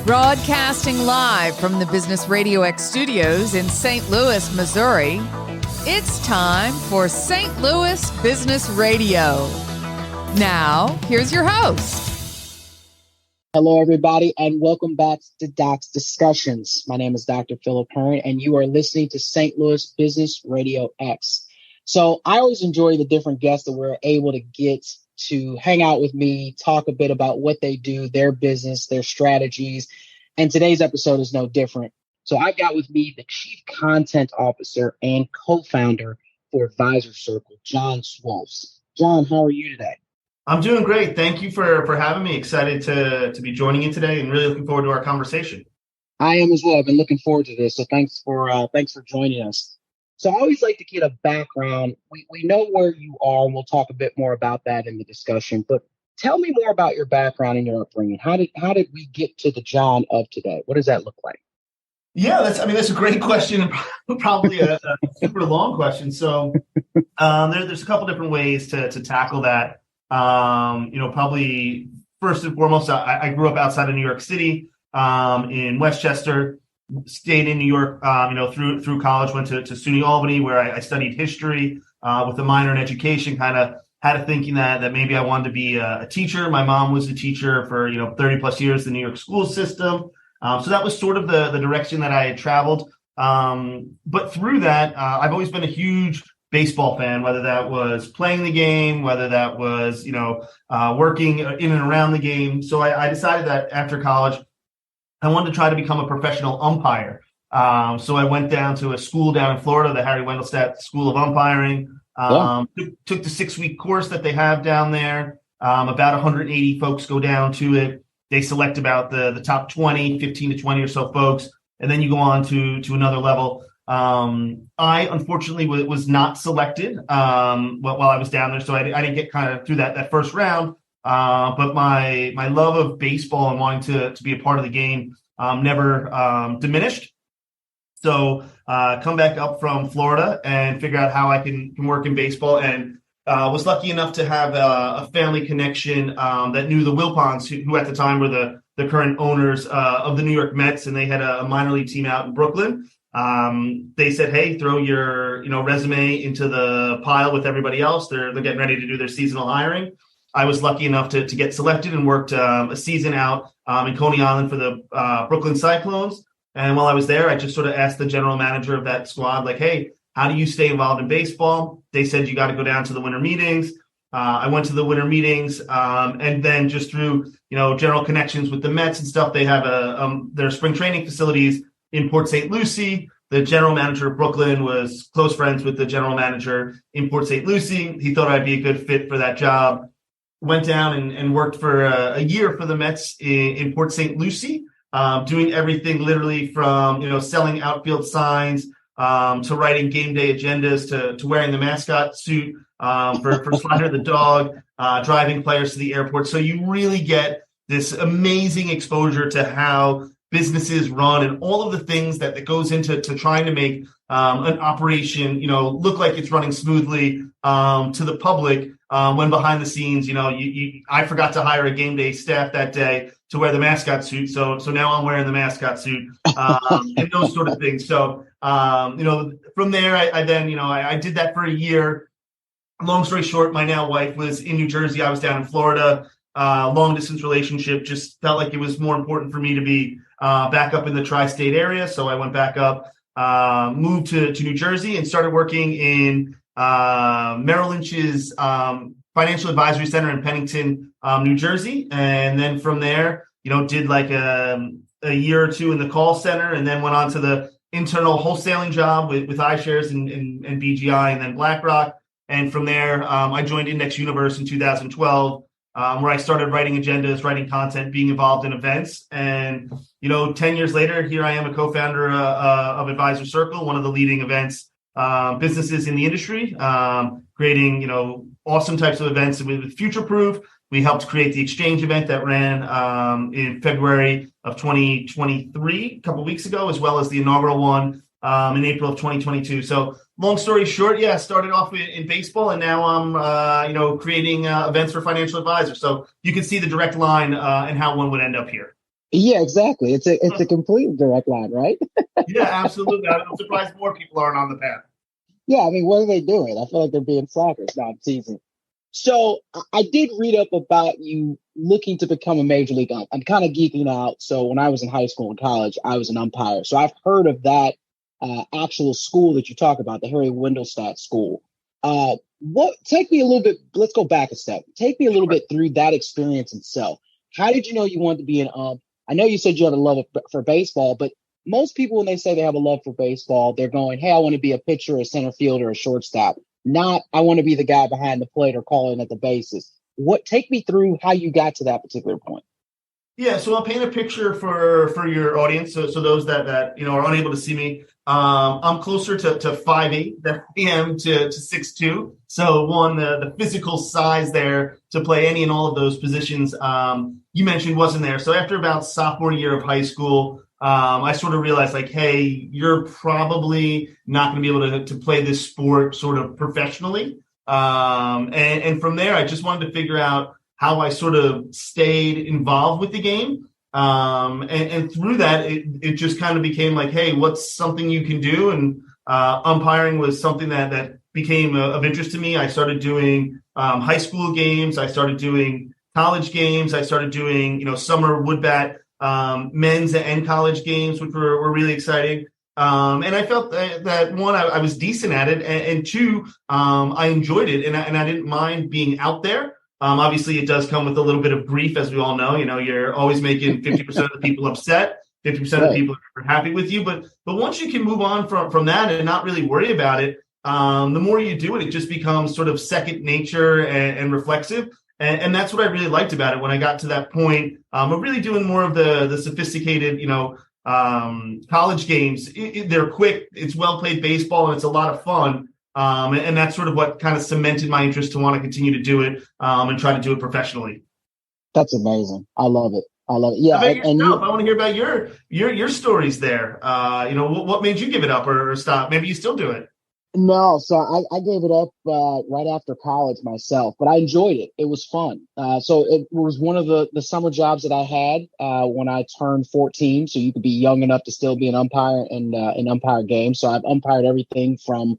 Broadcasting live from the Business RadioX studios in St. Louis, Missouri, it's time for St. Louis Business Radio. Now, here's your host. Hello, everybody, and welcome back to Doc's Discussions. My name is Dr. Philip Hearn, and you are listening to St. Louis Business Radio X. So I always enjoy the different guests that we're able to get to hang out with me, talk a bit about what they do, their business, their strategies. And today's episode is no different. So I've got with me the Chief Content Officer and co-founder for Advisor Circle, John Swolfs. John, how are you today? I'm doing great. Thank you for having me. Excited to be joining you today and really looking forward to our conversation. I am as well. I've been looking forward to this. So thanks for joining us. So I always like to get a background. We know where you are, and we'll talk a bit more about that in the discussion. But tell me more about your background and your upbringing. How did we get to the John of today? What does that look like? Yeah, that's a great question, and probably a super long question. So there's a couple different ways to tackle that. Probably first and foremost, I grew up outside of New York City, in Westchester. Stayed in New York, through college. Went to SUNY Albany, where I studied history with a minor in education. Kind of had a thinking that maybe I wanted to be a teacher. My mom was a teacher for 30 plus years in the New York school system. So that was sort of the direction that I had traveled. But through that, I've always been a huge baseball fan, whether that was playing the game, whether that was working in and around the game. So I decided that after college, I wanted to try to become a professional umpire. So I went down to a school down in Florida, the Harry Wendelstadt School of Umpiring. Took the 6-week course that they have down there. About 180 folks go down to it. They select about the top 20, 15 to 20 or so folks, and then you go on to another level. I unfortunately was not selected while I was down there, so I didn't get kind of through that first round. But my love of baseball and wanting to be a part of the game never diminished. So come back up from Florida and figure out how I can work in baseball, and was lucky enough to have a family connection that knew the Wilpons, who at the time were the current owners of the New York Mets, and they had a minor league team out in Brooklyn. They said, hey, throw your resume into the pile with everybody else. They're getting ready to do their seasonal hiring. I was lucky enough to get selected and worked a season out in Coney Island for the Brooklyn Cyclones. And while I was there, I just sort of asked the general manager of that squad, like, hey, how do you stay involved in baseball? They said, you got to go down to the winter meetings. I went to the winter meetings, and then just through, general connections with the Mets and stuff, they have their spring training facilities in Port St. Lucie. The general manager of Brooklyn was close friends with the general manager in Port St. Lucie. He thought I'd be a good fit for that job. Went down and worked for a year for the Mets in Port St. Lucie, doing everything literally from, selling outfield signs, to writing game day agendas, to wearing the mascot suit for Slider the dog, driving players to the airport. So you really get this amazing exposure to how businesses run and all of the things that goes into trying to make an operation, look like it's running smoothly to the public. When behind the scenes, I forgot to hire a game day staff that day to wear the mascot suit. So now I'm wearing the mascot suit and those sort of things. So, from there, I then, I did that for a year. Long story short, my now wife was in New Jersey. I was down in Florida. Long distance relationship. Just felt like it was more important for me to be back up in the tri-state area. So I went back up, moved to New Jersey and started working in Merrill Lynch's Financial Advisory Center in Pennington, New Jersey. And then from there, did like a year or two in the call center, and then went on to the internal wholesaling job with iShares and BGI and then BlackRock. And from there, I joined Index Universe in 2012, where I started writing agendas, writing content, being involved in events. And, 10 years later, here I am a co-founder of Advisor Circle, one of the leading events businesses in the industry, creating, awesome types of events with Future Proof. We helped create the exchange event that ran in February of 2023, a couple of weeks ago, as well as the inaugural one in April of 2022. So long story short, started off in baseball, and now I'm, creating events for financial advisors. So you can see the direct line and how one would end up here. Yeah, exactly. It's a completely direct line, right? Yeah, absolutely. I'm surprised more people aren't on the path. Yeah, I mean, what are they doing? I feel like they're being slackers. No, I'm teasing. So I did read up about you looking to become a major league ump. I'm kind of geeking out. So when I was in high school and college, I was an umpire. So I've heard of that actual school that you talk about, the Harry Wendelstadt School. What? Take me a little bit. Let's go back a step. Take me a little bit through that experience itself. How did you know you wanted to be an ump? I know you said you had a love for baseball, but most people, when they say they have a love for baseball, they're going, "Hey, I want to be a pitcher, a center fielder, a shortstop." Not, "I want to be the guy behind the plate or calling at the bases." Take me through how you got to that particular point. Yeah, so I'll paint a picture for your audience. So those that are unable to see me, I'm closer to 5'8" than I am to 6'2". So the physical size there to play any and all of those positions you mentioned wasn't there. So after about sophomore year of high school, I sort of realized like, hey, you're probably not going to be able to play this sport sort of professionally. And from there, I just wanted to figure out how I sort of stayed involved with the game. And through that, it just kind of became like, hey, what's something you can do? And umpiring was something that became of interest to me. I started doing high school games. I started doing college games. I started doing, summer wood bat men's and college games, which were really exciting. And I felt that one, I was decent at it, and two, I enjoyed it, and I didn't mind being out there. Obviously, it does come with a little bit of grief, as we all know. You're always making 50% of the people upset, 50% of the people are happy with you. But once you can move on from that and not really worry about it, the more you do it, it just becomes sort of second nature and reflexive. And that's what I really liked about it when I got to that point of really doing more of the sophisticated, college games. They're quick, it's well played baseball, and it's a lot of fun. And that's sort of what kind of cemented my interest to want to continue to do it and try to do it professionally. That's amazing. I love it. Yeah. And I want to hear about your stories there. What made you give it up or stop? Maybe you still do it. No, so I gave it up right after college myself, but I enjoyed it. It was fun. So it was one of the summer jobs that I had when I turned 14. So you could be young enough to still be an umpire and an umpire games. So I've umpired everything from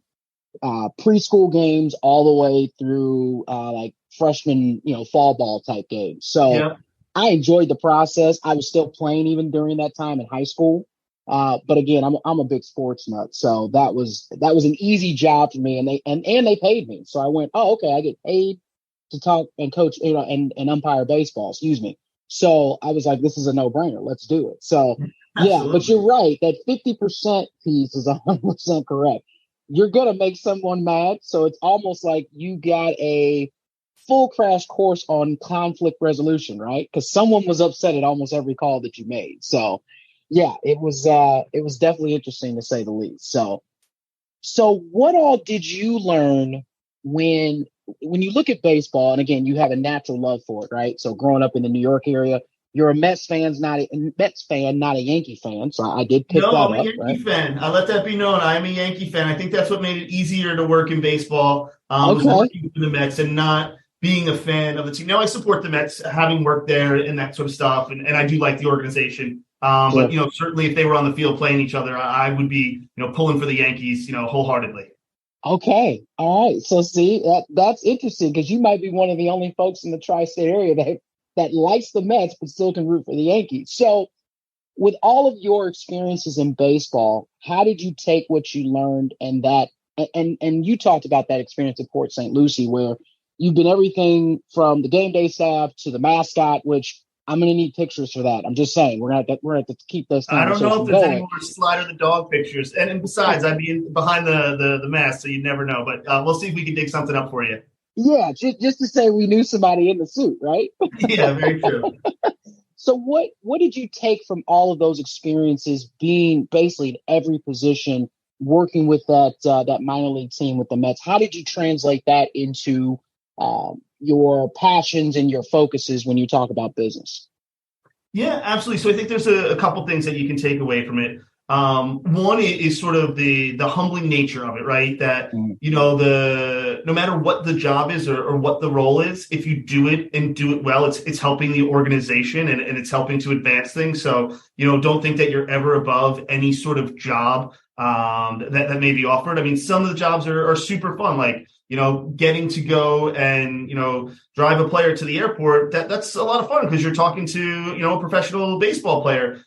preschool games all the way through like freshman, fall ball type games. So yeah. I enjoyed the process. I was still playing even during that time in high school. But again, I'm a big sports nut, so that was an easy job for me, and they paid me. So I went, oh, okay, I get paid to talk and coach, and umpire baseball. Excuse me. So I was like, this is a no brainer. Let's do it. So yeah, but you're right. That 50% piece is 100% correct. You're gonna make someone mad, so it's almost like you got a full crash course on conflict resolution, right? Because someone was upset at almost every call that you made. So. Yeah, it was definitely interesting to say the least. So what all did you learn when you look at baseball? And again, you have a natural love for it, right? So growing up in the New York area, you're a Mets fan, not a Yankee fan. So I did pick that up. No, I'm a Yankee fan. I let that be known. I'm a Yankee fan. I think that's what made it easier to work in baseball. Was working for the Mets and not being a fan of the team. Now I support the Mets, having worked there and that sort of stuff, and I do like the organization. But certainly if they were on the field playing each other, I would be, pulling for the Yankees, wholeheartedly. Okay. All right. So see, that's interesting because you might be one of the only folks in the tri-state area that likes the Mets but still can root for the Yankees. So with all of your experiences in baseball, how did you take what you learned and you talked about that experience at Port St. Lucie where you've been everything from the game day staff to the mascot, which I'm going to need pictures for that. I'm just saying we're going to have to keep those. I don't know if there's any more Slider the dog pictures, and besides, I'd be behind the mask, so you never know. But we'll see if we can dig something up for you. Yeah, just to say we knew somebody in the suit, right? Yeah, very true. So what did you take from all of those experiences, being basically in every position, working with that minor league team with the Mets? How did you translate that into your passions and your focuses when you talk about business? Yeah, absolutely. So I think there's a couple things that you can take away from it. One is sort of the humbling nature of it, right? That, no matter what the job is or what the role is, if you do it and do it well, it's helping the organization and it's helping to advance things. So, don't think that you're ever above any sort of job that may be offered. I mean, some of the jobs are super fun, like, getting to go and, drive a player to the airport. That's a lot of fun because you're talking to, a professional baseball player.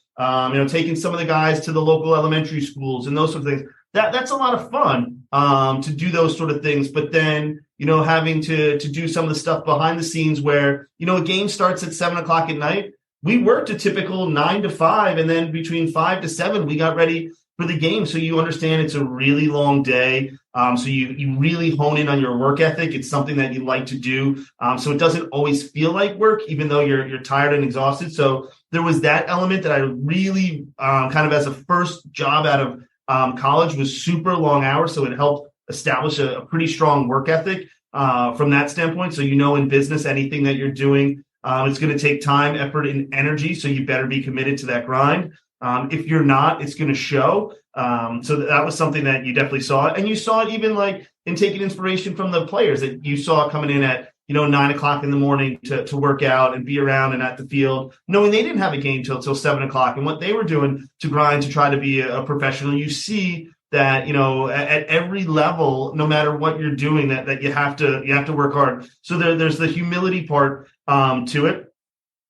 Taking some of the guys to the local elementary schools and those sort of things. That's a lot of fun to do those sort of things. But then, having to do some of the stuff behind the scenes where, a game starts at 7:00 at night. We worked a typical 9 to 5, and then between 5 to 7, we got ready for the game. So you understand it's a really long day. So you really hone in on your work ethic. It's something that you like to do. So it doesn't always feel like work, even though you're tired and exhausted. So there was that element that I really kind of as a first job out of college was super long hours. So it helped establish a pretty strong work ethic from that standpoint. So, in business, anything that you're doing, it's going to take time, effort, and energy. So you better be committed to that grind. If you're not, it's going to show. So that was something that you definitely saw. And you saw it even like in taking inspiration from the players that you saw coming in at 9:00 in the morning to work out and be around and at the field, knowing they didn't have a game till 7:00 and what they were doing to grind to try to be a professional. You see that, at every level, no matter what you're doing, that you have to work hard. So there's the humility part to it.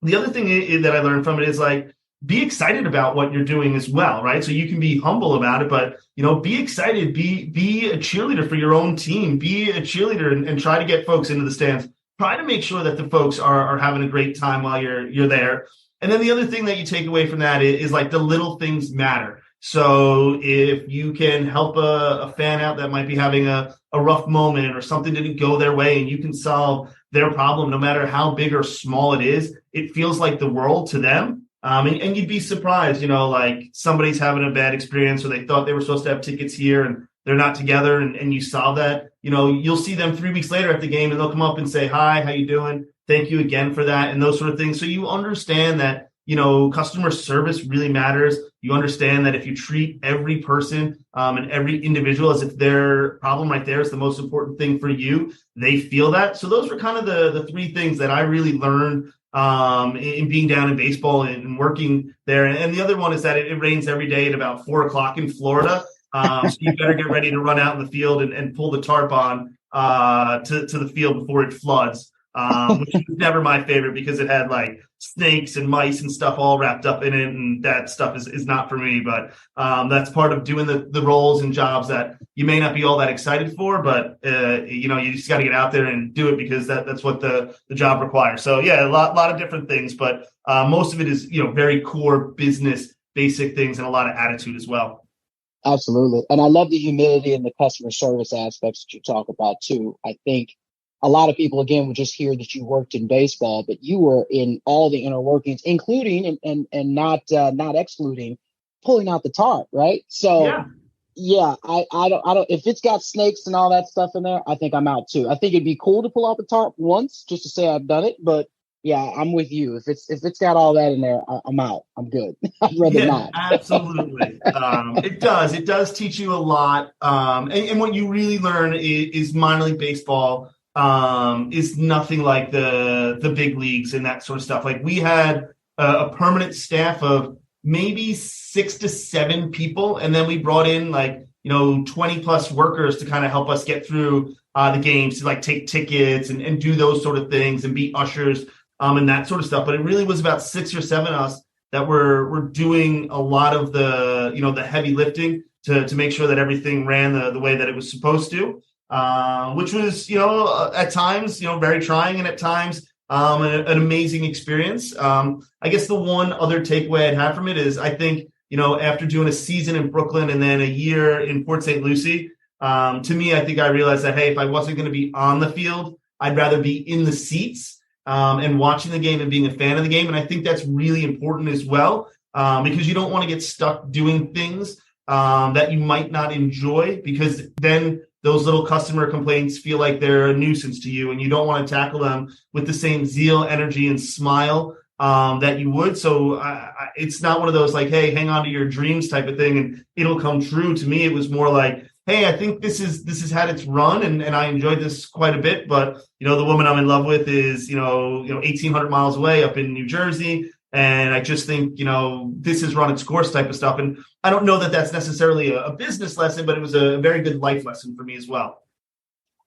The other thing that I learned from it is like, be excited about what you're doing as well, right? So you can be humble about it, but, be excited, be a cheerleader for your own team, be a cheerleader and try to get folks into the stands. Try to make sure that the folks are having a great time while you're there. And then the other thing that you take away from that is like the little things matter. So if you can help a fan out that might be having a rough moment or something didn't go their way and you can solve their problem, no matter how big or small it is, it feels like the world to them. And you'd be surprised, like somebody's having a bad experience or they thought they were supposed to have tickets here and they're not together and you solve that. You'll see them 3 weeks later at the game and they'll come up and say, hi, how you doing? Thank you again for that and those sort of things. So you understand that, customer service really matters. You understand that if you treat every person and every individual as if their problem right there is the most important thing for you, they feel that. So those were kind of the three things that I really learned in being down in baseball and working there. And the other one is that it rains every day at about 4:00 in Florida. So you better get ready to run out in the field and pull the tarp on to the field before it floods, which was never my favorite because it had like snakes and mice and stuff all wrapped up in it. And that stuff is not for me. But that's part of doing the roles and jobs that you may not be all that excited for. But, you just got to get out there and do it because that's what the job requires. So, yeah, a lot of different things. But most of it is, very core business, basic things and a lot of attitude as well. Absolutely. And I love the humility and the customer service aspects that you talk about too. I think a lot of people, again, would just hear that you worked in baseball, but you were in all the inner workings, including and not excluding pulling out the tarp, right? So yeah, I don't, if it's got snakes and all that stuff in there, I think I'm out too. I think it'd be cool to pull out the tarp once just to say I've done it, but yeah, I'm with you. If it's got all that in there, I'm out. I'm good. I'd rather not. Absolutely. It does teach you a lot. And what you really learn is minor league baseball is nothing like the big leagues and that sort of stuff. Like we had a permanent staff of maybe 6 to 7 people, and then we brought in 20 plus workers to kind of help us get through the games, to like take tickets and do those sort of things and be ushers. And that sort of stuff. But it really was about 6 or 7 of us that were doing a lot of the heavy lifting to make sure that everything ran the way that it was supposed to, which was, at times, very trying and at times an amazing experience. I guess the one other takeaway I'd have from it is I think, after doing a season in Brooklyn and then a year in Port St. Lucie, to me, I think I realized that, hey, if I wasn't going to be on the field, I'd rather be in the seats. And watching the game and being a fan of the game. And I think that's really important as well, because you don't want to get stuck doing things that you might not enjoy, because then those little customer complaints feel like they're a nuisance to you and you don't want to tackle them with the same zeal, energy, and smile that you would. So it's not one of those like, hey, hang on to your dreams type of thing and it'll come true. To me, it was more like, hey, I think this has had its run and I enjoyed this quite a bit. But, the woman I'm in love with is, 1,800 miles away up in New Jersey. And I just think, this has run its course type of stuff. And I don't know that that's necessarily a business lesson, but it was a very good life lesson for me as well.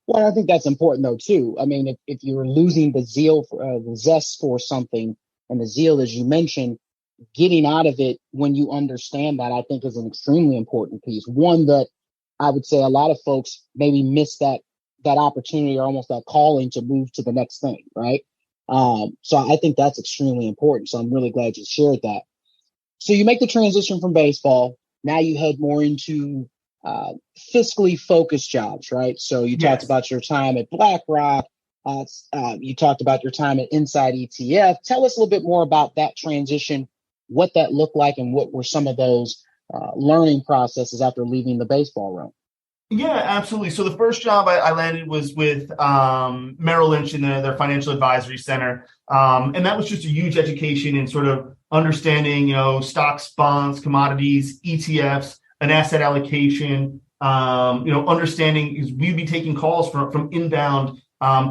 Well, I think that's important, though, too. I mean, if you're losing the zeal, the zest for something, and the zeal, as you mentioned, getting out of it when you understand that, I think is an extremely important piece. One that I would say a lot of folks maybe miss that opportunity or almost that calling to move to the next thing, right? So I think that's extremely important. So I'm really glad you shared that. So you make the transition from baseball. Now you head more into fiscally focused jobs, right? So you talked about your time at BlackRock. You talked about your time at Inside ETF. Tell us a little bit more about that transition, what that looked like, and what were some of those learning processes after leaving the baseball realm. Yeah, absolutely. So the first job I landed was with Merrill Lynch in their financial advisory center. And that was just a huge education in sort of understanding, stocks, bonds, commodities, ETFs, an asset allocation, understanding is we'd be taking calls from inbound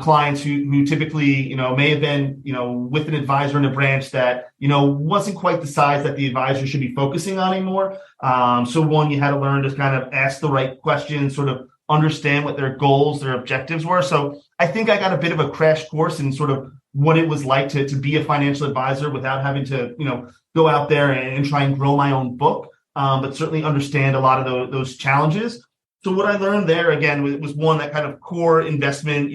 clients who typically, may have been, with an advisor in a branch that, wasn't quite the size that the advisor should be focusing on anymore. So one, you had to learn to kind of ask the right questions, sort of understand what their goals, their objectives were. So I think I got a bit of a crash course in sort of what it was like to be a financial advisor without having to, go out there and try and grow my own book, but certainly understand a lot of those challenges. So what I learned there, again, was one, that kind of core investment,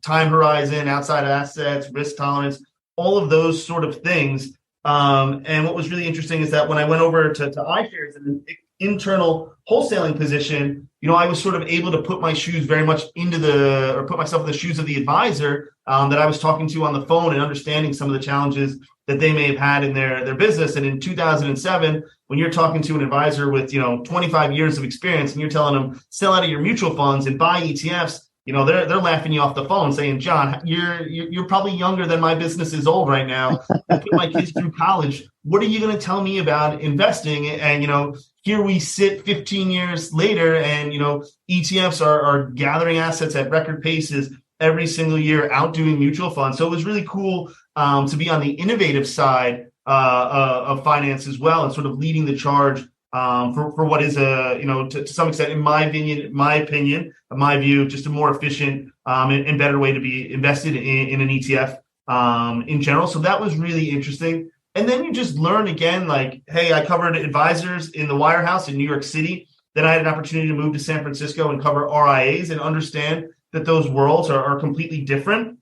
time horizon, outside assets, risk tolerance, all of those sort of things. And what was really interesting is that when I went over to iShares in an internal wholesaling position, I was sort of able to put my shoes very much put myself in the shoes of the advisor that I was talking to on the phone and understanding some of the challenges that they may have had in their business. And in 2007, when you're talking to an advisor with, 25 years of experience and you're telling them sell out of your mutual funds and buy ETFs, they're laughing you off the phone saying, John, you're probably younger than my business is old right now. I put my kids through college. What are you going to tell me about investing? And, here we sit 15 years later and, ETFs are gathering assets at record paces every single year, outdoing mutual funds. So it was really cool to be on the innovative side of finance as well and sort of leading the charge for what is to some extent, in my opinion, my view, just a more efficient and better way to be invested in an ETF in general. So that was really interesting. And then you just learn again, like, hey, I covered advisors in the wirehouse in New York City. Then I had an opportunity to move to San Francisco and cover RIAs and understand that those worlds are completely different.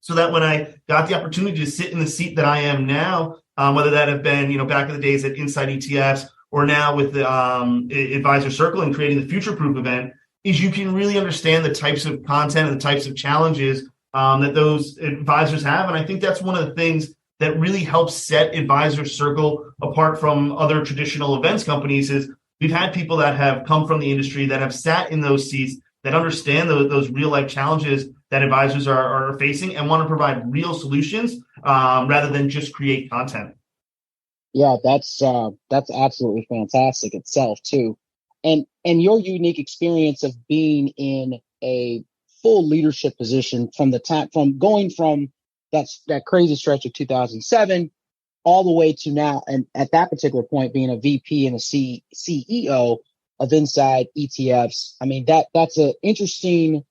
So that when I got the opportunity to sit in the seat that I am now, whether that have been, back in the days at Inside ETFs or now with the Advisor Circle and creating the Future Proof event, is you can really understand the types of content and the types of challenges that those advisors have. And I think that's one of the things that really helps set Advisor Circle apart from other traditional events companies is we've had people that have come from the industry that have sat in those seats that understand those real life challenges that advisors are facing and want to provide real solutions rather than just create content. Yeah, that's absolutely fantastic itself too. And your unique experience of being in a full leadership position from going from that crazy stretch of 2007 all the way to now, and at that particular point being a VP and a CEO of Inside ETFs. I mean, that's an interesting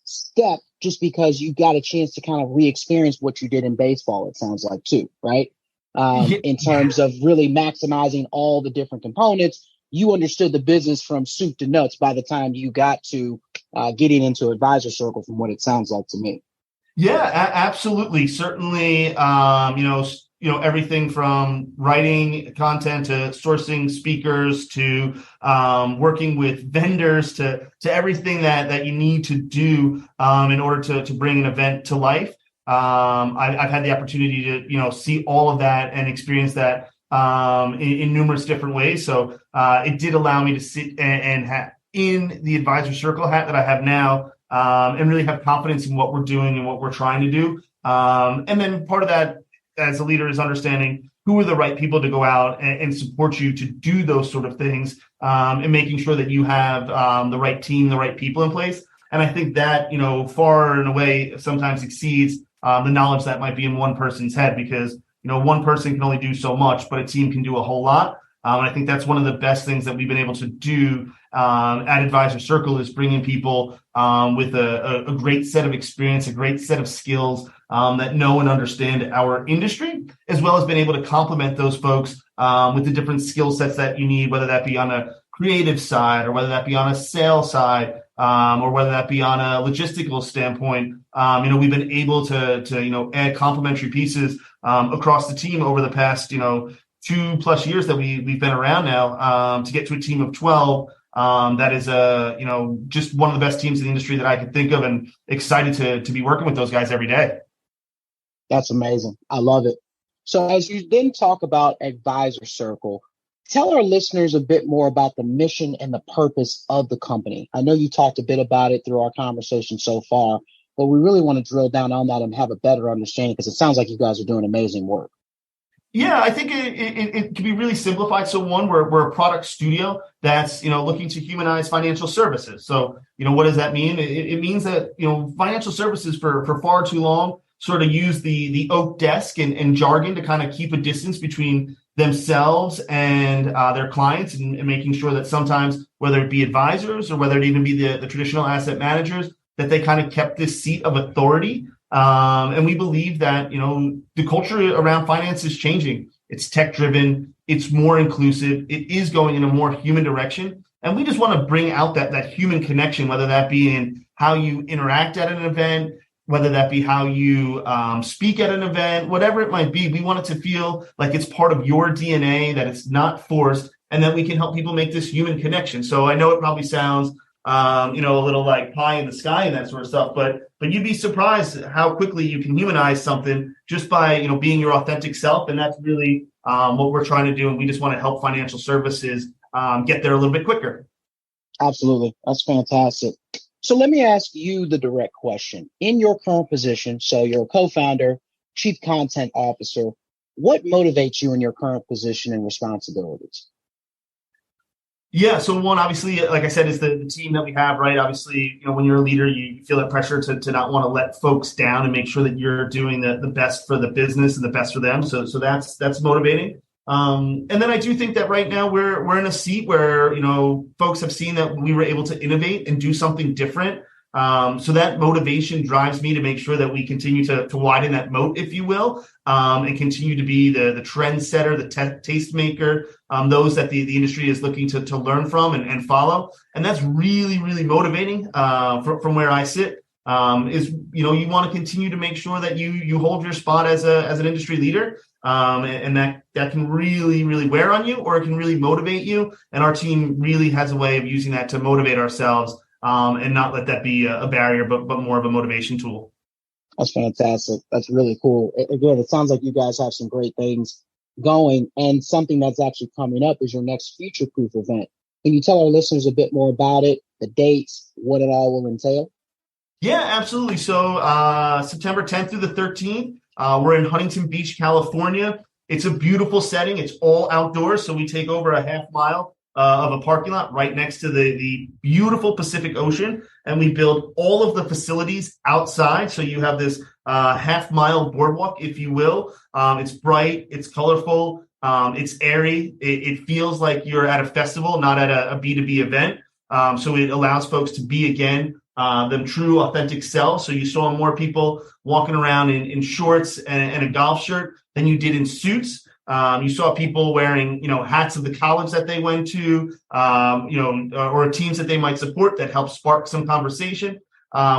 step just because you got a chance to kind of re-experience what you did in baseball, it sounds like too, right? In terms of really maximizing all the different components. You understood the business from soup to nuts by the time you got to getting into Advisor Circle, from what it sounds like to me. Yeah, absolutely. Certainly, everything from writing content to sourcing speakers to working with vendors to everything that you need to do in order to bring an event to life. I've had the opportunity to, see all of that and experience that in numerous different ways. So it did allow me to sit and have in the Advisor Circle hat that I have now and really have confidence in what we're doing and what we're trying to do. And then part of that as a leader is understanding who are the right people to go out and support you to do those sort of things, and making sure that you have the right team, the right people in place. And I think that, far and away sometimes exceeds the knowledge that might be in one person's head, because, one person can only do so much, but a team can do a whole lot. And I think that's one of the best things that we've been able to do at Advisor Circle, is bringing people with a great set of experience, a great set of skills that know and understand our industry, as well as being able to complement those folks with the different skill sets that you need, whether that be on a creative side, or whether that be on a sales side, or whether that be on a logistical standpoint. We've been able to add complementary pieces across the team over the past 2+ years that we've been around now, to get to a team of 12. That is just one of the best teams in the industry that I could think of, and excited to be working with those guys every day. That's amazing. I love it. So as you then talk about Advisor Circle, tell our listeners a bit more about the mission and the purpose of the company. I know you talked a bit about it through our conversation so far, but we really want to drill down on that and have a better understanding, because it sounds like you guys are doing amazing work. Yeah, I think it can be really simplified. So one, we're a product studio that's, looking to humanize financial services. So, what does that mean? It means that, financial services for far too long sort of use the oak desk and jargon to kind of keep a distance between themselves and their clients, and making sure that sometimes, whether it be advisors or whether it even be the traditional asset managers, that they kind of kept this seat of authority. And we believe that, the culture around finance is changing. It's tech driven. It's more inclusive. It is going in a more human direction. And we just want to bring out that human connection, whether that be in how you interact at an event, whether that be how you speak at an event, whatever it might be. We want it to feel like it's part of your DNA, that it's not forced, and that we can help people make this human connection. So I know it probably sounds a little like pie in the sky and that sort of stuff, but you'd be surprised how quickly you can humanize something just by, being your authentic self. And that's really what we're trying to do. And we just want to help financial services get there a little bit quicker. Absolutely. That's fantastic. So let me ask you the direct question. In your current position, so you're a co-founder, chief content officer, what motivates you in your current position and responsibilities? Yeah. So one, obviously, like I said, is the team that we have, right? Obviously, when you're a leader, you feel that pressure to not want to let folks down and make sure that you're doing the best for the business and the best for them. So that's motivating. And then I do think that right now we're in a seat where, folks have seen that we were able to innovate and do something different. So that motivation drives me to make sure that we continue to widen that moat, if you will, and continue to be the trendsetter, the tastemaker, those that the industry is looking to learn from and follow. And that's really, really motivating from where I sit. You want to continue to make sure that you hold your spot as an industry leader, and that can really, really wear on you, or it can really motivate you. And our team really has a way of using that to motivate ourselves, and not let that be a barrier, but more of a motivation tool. That's fantastic. That's really cool. Again, it sounds like you guys have some great things going, and something that's actually coming up is your next Future Proof event. Can you tell our listeners a bit more about it, the dates, what it all will entail? Yeah, absolutely. So September 10th through the 13th, we're in Huntington Beach, California. It's a beautiful setting. It's all outdoors. So we take over a half mile of a parking lot right next to the beautiful Pacific Ocean. And we build all of the facilities outside. So you have this half mile boardwalk, if you will. It's bright, it's colorful, it's airy. It feels like you're at a festival, not at a B2B event. So it allows folks to be, again, them true, authentic selves. So you saw more people walking around in shorts and a golf shirt than you did in suits. You saw people wearing, hats of the college that they went to, or teams that they might support that helped spark some conversation.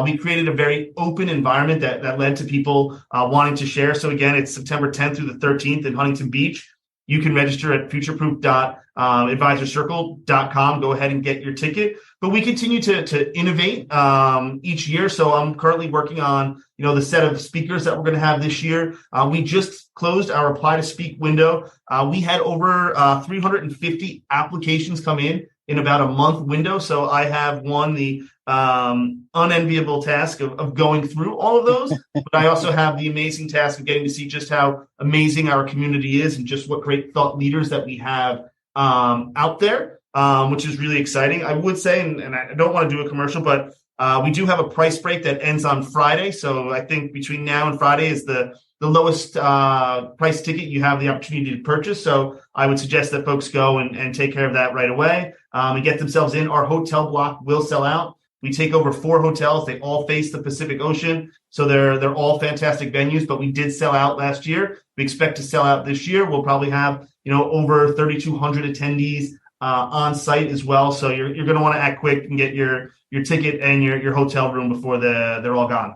We created a very open environment that led to people wanting to share. So again, it's September 10th through the 13th in Huntington Beach. You can register at futureproof.advisorcircle.com. Go ahead and get your ticket. But we continue to innovate each year. So I'm currently working on, the set of speakers that we're going to have this year. We just closed our apply to speak window. We had over 350 applications come in in about a month window. So I have won the unenviable task of going through all of those. But I also have the amazing task of getting to see just how amazing our community is and just what great thought leaders that we have out there, which is really exciting. I would say, and I don't want to do a commercial, but we do have a price break that ends on Friday. So I think between now and Friday is the lowest price ticket you have the opportunity to purchase. So I would suggest that folks go and take care of that right away and get themselves in. Our hotel block will sell out. We take over 4 hotels. They all face the Pacific Ocean. So they're all fantastic venues, but we did sell out last year. We expect to sell out this year. We'll probably have, over 3,200 attendees on site as well. So you're going to want to act quick and get your ticket and your hotel room before they're all gone.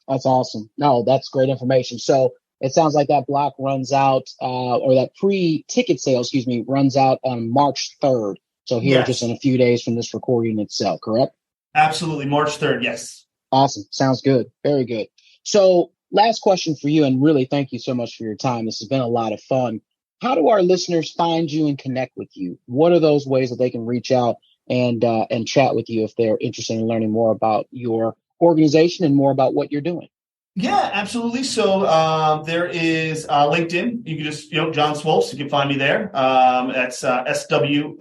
That's awesome. No, that's great information. So it sounds like that block runs out, or that pre-ticket sale, runs out on March 3rd. So here, yes. Just in a few days from this recording itself, correct? Absolutely. March 3rd. Yes. Awesome. Sounds good. Very good. So last question for you, and really thank you so much for your time. This has been a lot of fun. How do our listeners find you and connect with you? What are those ways that they can reach out and chat with you if they're interested in learning more about your organization and more about what you're doing? Yeah, absolutely. So there is LinkedIn. You can just, John Swolfs. You can find me there. That's SWOLFS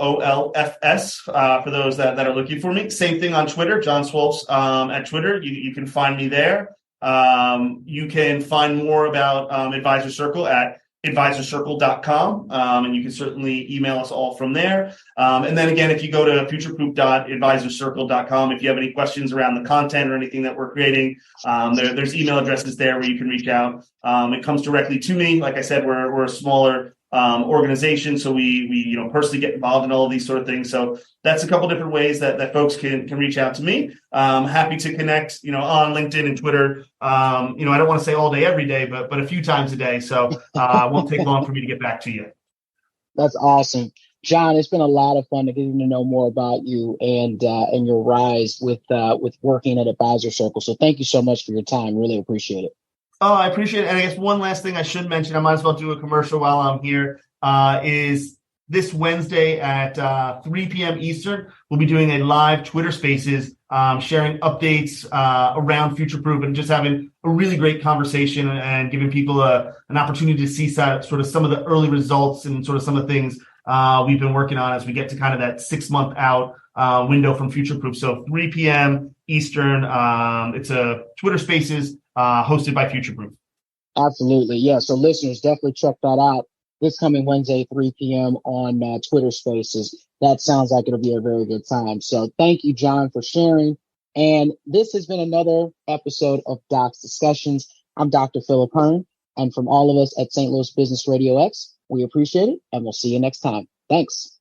for those that are looking for me. Same thing on Twitter, John Swolfs at Twitter. You can find me there. You can find more about Advisor Circle at advisorcircle.com. And you can certainly email us all from there. And then again, if you go to futureproof.advisorcircle.com, if you have any questions around the content or anything that we're creating, there's email addresses there where you can reach out. It comes directly to me. Like I said, we're a smaller organization, so we personally get involved in all of these sort of things. So that's a couple different ways that folks can reach out to me. Happy to connect, on LinkedIn and Twitter. I don't want to say all day, every day, but a few times a day. So it won't take long for me to get back to you. That's awesome. John, it's been a lot of fun to getting to know more about you and your rise with working at Advisor Circle. So thank you so much for your time. Really appreciate it. Oh, I appreciate it. And I guess one last thing I should mention, I might as well do a commercial while I'm here, is this Wednesday at 3 p.m. Eastern, we'll be doing a live Twitter Spaces, sharing updates around Future Proof and just having a really great conversation and giving people an opportunity to see sort of some of the early results and sort of some of the things we've been working on as we get to kind of that 6-month out window from Future Proof. So 3 p.m. Eastern, it's a Twitter Spaces hosted by Future Proof. Absolutely. Yeah. So listeners, definitely check that out this coming Wednesday, 3 p.m. on Twitter Spaces. That sounds like it'll be a very good time. So thank you, John, for sharing. And this has been another episode of Doc's Discussions. I'm Dr. Philip Hearn. And from all of us at St. Louis Business RadioX, we appreciate it. And we'll see you next time. Thanks.